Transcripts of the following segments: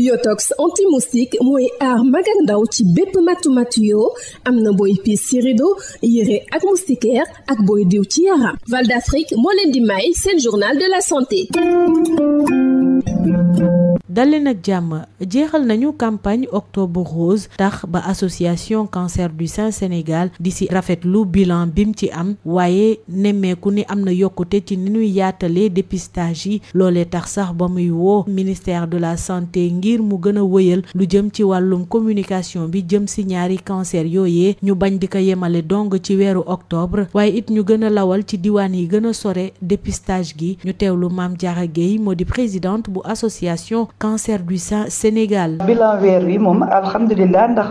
Yotox anti-moustique mooy aar mag ak ndaw ci bépp matu-matu yoo am na booy piis ci rido yére ak moustiquaire ak booy diw ci yaram. Val d'Afrique moo leen di may seen journal de la santé. daleen ak jàmm jeexal nañu campagne octobre rose tax ba association cancer du sein Sénégal di si rafetlu bilan bim ci am waaye nemmeeku ni am na yokkute ci ni ñuy yaatalee dépistage yi loolee tax sax ba muy woo ministère de la santé ngir mu gën a wëyal lu jëm ci wàllum communication bi jëm si ñaari cancer yooyee ñu bañ di ko yemale dong ci weeru octobre waaye it ñu gën a lawal ci diwaan yi gën a sore dépistage gi ñu teewlu Mame Diarra Gueye moo di présidente bu association cancer du sein Sénégal. bilan weer wi moom alhamdulilah ndax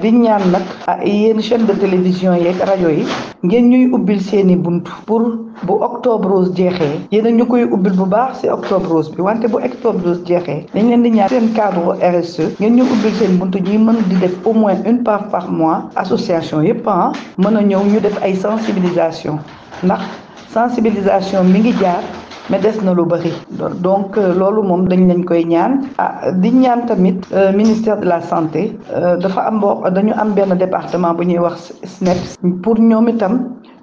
di ñaan nag yéen chaîne de télévision yeeg rajo yi ngeen ñuy ubbil seeni buntu pour bu octobre rose jeexee yéen ñu koy ubbil bu baax ci octobre rose bi wante bu octobre rose jeexee dañ leen di ñaan seen cadre RSE ngeen ñu ubbil seen buntu ñuy mën di def au moins une fois par mois association yëpp mën a ñëw ñu def ay sensibilisation ndax sensibilisation mi ngi jaar. mais des na lu bari donc loolu moom dañ leen koy ñaan di ñaan tamit ministère de la santé dafa dañu am benn département bu ñuy wax SNEPS pour ñoom itam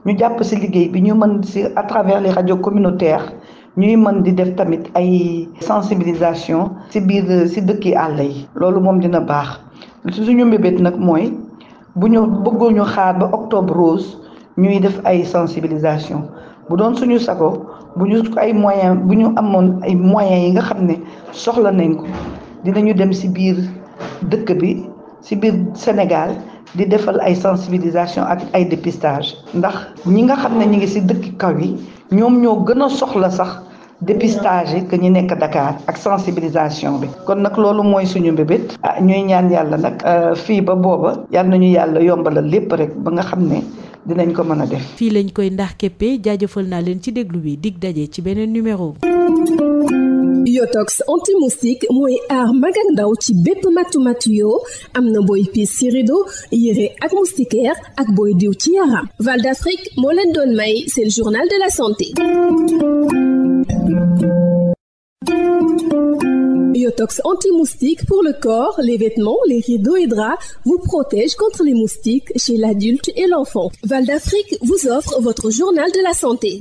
ñu jàpp ci liggéey bi ñu mën ci à travers les radios communautaires ñuy mën di def tamit ay sensibilisation ci biir ci dëkki àll yi loolu moom dina baax suñu mbébét nag mooy bu ñu bëggul ñu xaar ba octobre rose ñuy def ay sensibilisation bu doon suñu sago bu ñu ay moyens bu ñu amoon ay moyens yi nga xam ne soxla nañ ko dinañu dem ci biir dëkk bi ci biir Sénégal di defal ay sensibilisation ak ay dépistage ndax ñi nga xam ne ñi ngi ci dëkk kaw yi ñoom ñoo gën a soxla sax dépistage yi que ñi nekk Dakar ak sensibilisation bi kon nag loolu mooy suñu mbébét ñuy ñaan yàlla nag fii ba booba yal nañu yàlla yombalal lépp rek ba nga xam ne dinañ ko mën a def. fii lañ koy ndax képpe jaajëfal naa leen ci déglu bi dig daje ci beneen numéro. Yotox anti-moustique mooy aar mag ak ndaw ci bépp matu-matu yoo am na booy piis ci rido yére ak moustiquaire ak booy diw ci yaram. Val d'Afrique moo leen doon may seen journal de la santé. Yotox anti-moustique pour le corps, les vêtements, les rideaux et draps vous protège contre les moustiques chez l'adulte et l'enfant. Val d'Afrique vous offre votre journal de la santé.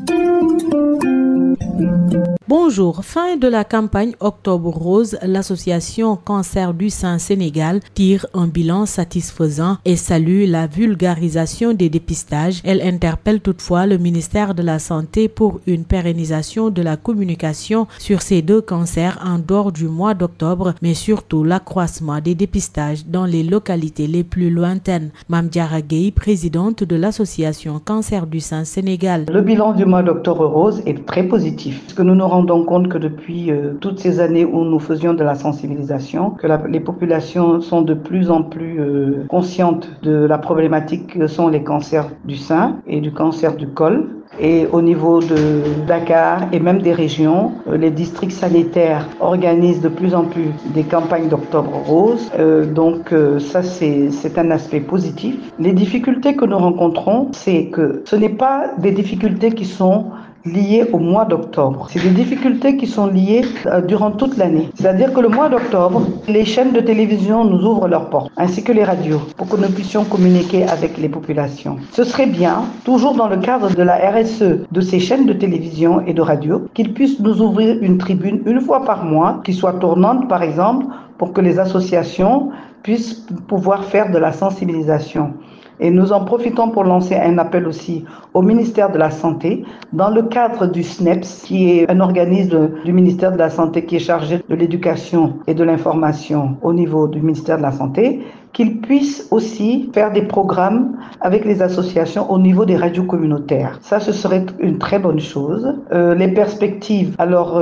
Bonjour, fin de la campagne Octobre Rose, l'association Cancer du sein Sénégal tire un bilan satisfaisant et salue la vulgarisation des dépistages. Elle interpelle toutefois le ministère de la Santé pour une pérennisation de la communication sur ces deux cancers en dehors du mois d'octobre, mais surtout l'accroissement des dépistages dans les localités les plus lointaines. Mame Diarra Gueye, présidente de l'association Cancer du sein Sénégal. Le bilan du mois d'Octobre Rose est très positif, parce que nous nous rendons compte que depuis toutes ces années où nous faisions de la sensibilisation, que les populations sont de plus en plus conscientes de la problématique que sont les cancers du sein et du cancer du col. Et au niveau de Dakar et même des régions, les districts sanitaires organisent de plus en plus des campagnes d'Octobre Rose. Donc ça, c'est un aspect positif. Les difficultés que nous rencontrons, c'est que ce n'est pas des difficultés qui sont liées au mois d'octobre. C'est des difficultés qui sont liées durant toute l'année. C'est-à-dire que le mois d'octobre, les chaînes de télévision nous ouvrent leurs portes, ainsi que les radios, pour que nous puissions communiquer avec les populations. Ce serait bien, toujours dans le cadre de la RSE de ces chaînes de télévision et de radio, qu'ils puissent nous ouvrir une tribune une fois par mois, qui soit tournante par exemple, pour que les associations puissent pouvoir faire de la sensibilisation. Et nous en profitons pour lancer un appel aussi au ministère de la Santé, dans le cadre du SNEPS, qui est un organisme du ministère de la Santé qui est chargé de l'éducation et de l'information au niveau du ministère de la Santé, qu'ils puissent aussi faire des programmes avec les associations au niveau des radios communautaires. Ça, ce serait une très bonne chose. Les perspectives, alors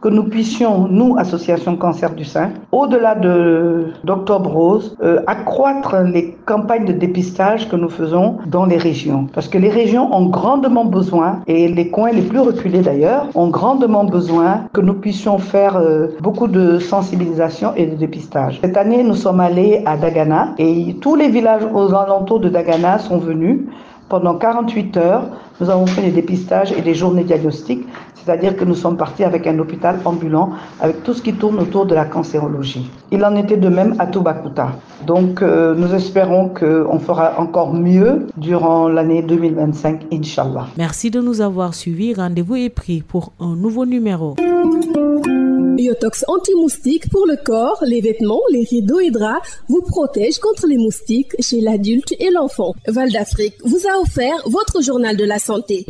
que nous puissions, nous, Association Cancer du sein, au-delà d'Octobre Rose, accroître les campagnes de dépistage que nous faisons dans les régions. Parce que les régions ont grandement besoin, et les coins les plus reculés d'ailleurs, ont grandement besoin que nous puissions faire beaucoup de sensibilisation et de dépistage. Cette année, nous sommes allés à Dagana, et tous les villages aux alentours de Dagana sont venus pendant 48 heures. Nous avons fait des dépistages et des journées diagnostiques. C'est-à-dire que nous sommes partis avec un hôpital ambulant, avec tout ce qui tourne autour de la cancérologie. Il en était de même à Toubacouta. Donc, nous espérons qu'on fera encore mieux durant l'année 2025, Inch'Allah. Merci de nous avoir suivis. Rendez-vous est pris pour un nouveau numéro. Yotox anti-moustique pour le corps, les vêtements, les rideaux et draps vous protège contre les moustiques chez l'adulte et l'enfant. Val d'Afrique vous a offert votre journal de la santé.